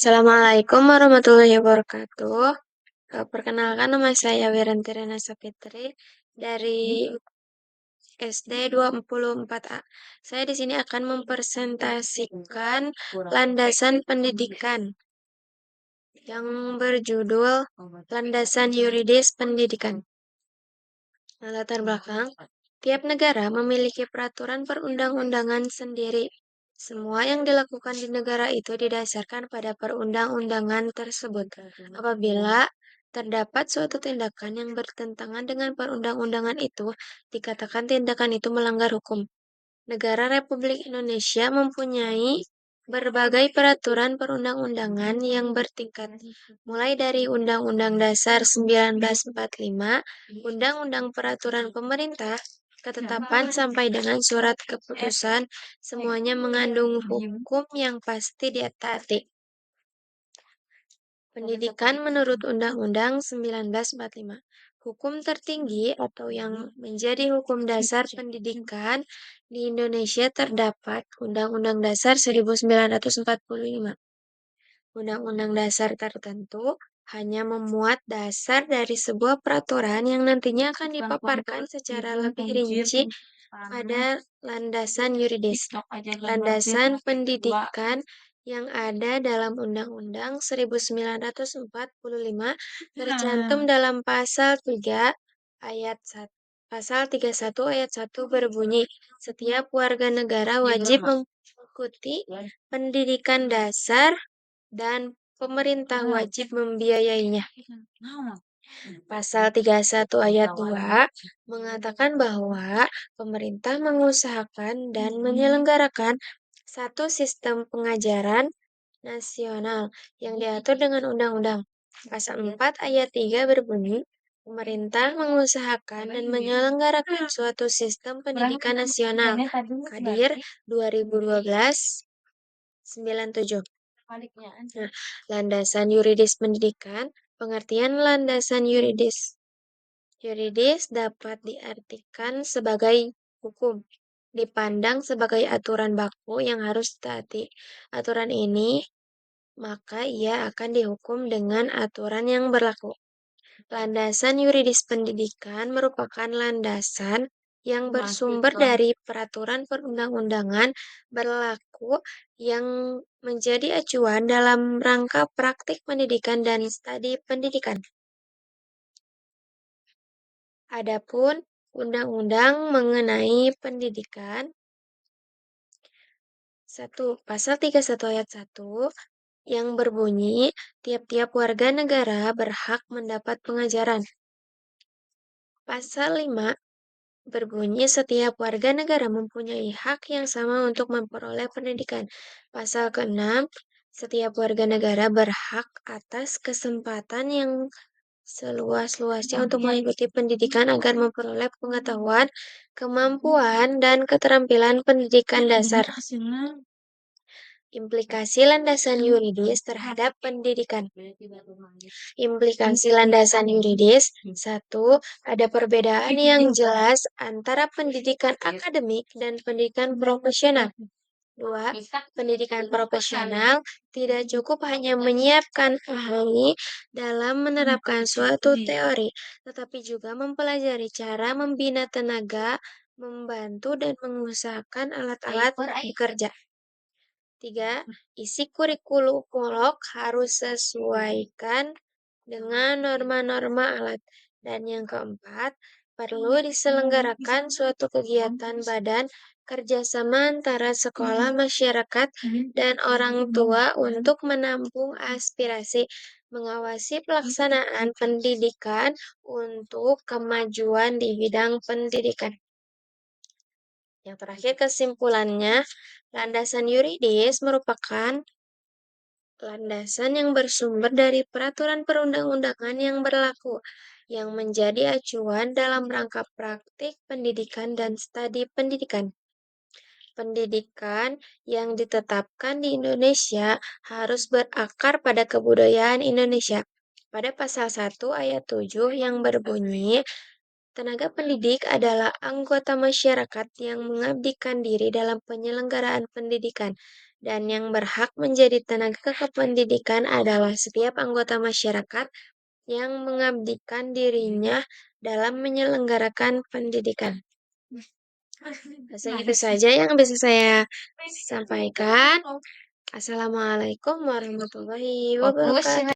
Assalamualaikum warahmatullahi wabarakatuh. Perkenalkan nama saya Wiranti Rena Sapitri dari SD 24A. Saya di sini akan mempresentasikan landasan pendidikan yang berjudul Landasan Yuridis Pendidikan. Latar belakang, tiap negara memiliki peraturan perundang-undangan sendiri. Semua yang dilakukan di negara itu didasarkan pada perundang-undangan tersebut. Apabila terdapat suatu tindakan yang bertentangan dengan perundang-undangan itu, dikatakan tindakan itu melanggar hukum. Negara Republik Indonesia mempunyai berbagai peraturan perundang-undangan yang bertingkat, mulai dari Undang-Undang Dasar 1945, Undang-Undang Peraturan Pemerintah, ketetapan sampai dengan surat keputusan, semuanya mengandung hukum yang pasti ditaati. Pendidikan menurut Undang-Undang 1945. Hukum tertinggi atau yang menjadi hukum dasar pendidikan di Indonesia terdapat Undang-Undang Dasar 1945. Undang-undang dasar tertentu hanya memuat dasar dari sebuah peraturan yang nantinya akan dipaparkan secara lebih rinci pada landasan yuridis. Landasan pendidikan yang ada dalam Undang-Undang 1945 tercantum dalam pasal 3 ayat 1. Pasal 31 ayat 1 berbunyi, setiap warga negara wajib mengikuti pendidikan dasar dan pemerintah wajib membiayainya. Pasal 31 ayat 2 mengatakan bahwa pemerintah mengusahakan dan menyelenggarakan satu sistem pengajaran nasional yang diatur dengan undang-undang. Pasal 4 ayat 3 berbunyi, pemerintah mengusahakan dan menyelenggarakan suatu sistem pendidikan nasional. Kadir 2012-97. Nah, landasan yuridis pendidikan, pengertian landasan yuridis. Yuridis dapat diartikan sebagai hukum, dipandang sebagai aturan baku yang harus ditaati. Aturan ini, maka ia akan dihukum dengan aturan yang berlaku. Landasan yuridis pendidikan merupakan landasan yang bersumber dari peraturan perundang-undangan berlaku yang menjadi acuan dalam rangka praktik pendidikan dan studi pendidikan. Adapun undang-undang mengenai pendidikan 1. Pasal 31 ayat 1 yang berbunyi tiap-tiap warga negara berhak mendapat pengajaran. Pasal 5 berbunyi setiap warga negara mempunyai hak yang sama untuk memperoleh pendidikan. Pasal ke-6, setiap warga negara berhak atas kesempatan yang seluas-luasnya untuk mengikuti pendidikan agar memperoleh pengetahuan, kemampuan, dan keterampilan pendidikan dasar. Implikasi landasan yuridis terhadap pendidikan. Implikasi landasan yuridis, 1. Ada perbedaan yang jelas antara pendidikan akademik dan pendidikan profesional. 2. Pendidikan profesional tidak cukup hanya menyiapkan ahli dalam menerapkan suatu teori, tetapi juga mempelajari cara membina tenaga, membantu dan mengusahakan alat-alat bekerja. 3. Isi kurikulum harus sesuaikan dengan norma-norma alat. Dan yang keempat, perlu diselenggarakan suatu kegiatan badan kerjasama antara sekolah, masyarakat, dan orang tua untuk menampung aspirasi, mengawasi pelaksanaan pendidikan untuk kemajuan di bidang pendidikan. Yang terakhir kesimpulannya, landasan yuridis merupakan landasan yang bersumber dari peraturan perundang-undangan yang berlaku, yang menjadi acuan dalam rangka praktik pendidikan dan studi pendidikan. Pendidikan yang ditetapkan di Indonesia harus berakar pada kebudayaan Indonesia. Pada pasal 1 ayat 7 yang berbunyi, tenaga pendidik adalah anggota masyarakat yang mengabdikan diri dalam penyelenggaraan pendidikan Dan yang berhak menjadi tenaga kependidikan adalah setiap anggota masyarakat yang mengabdikan dirinya dalam menyelenggarakan pendidikan. Itu saja yang bisa saya sampaikan. Assalamualaikum warahmatullahi wabarakatuh.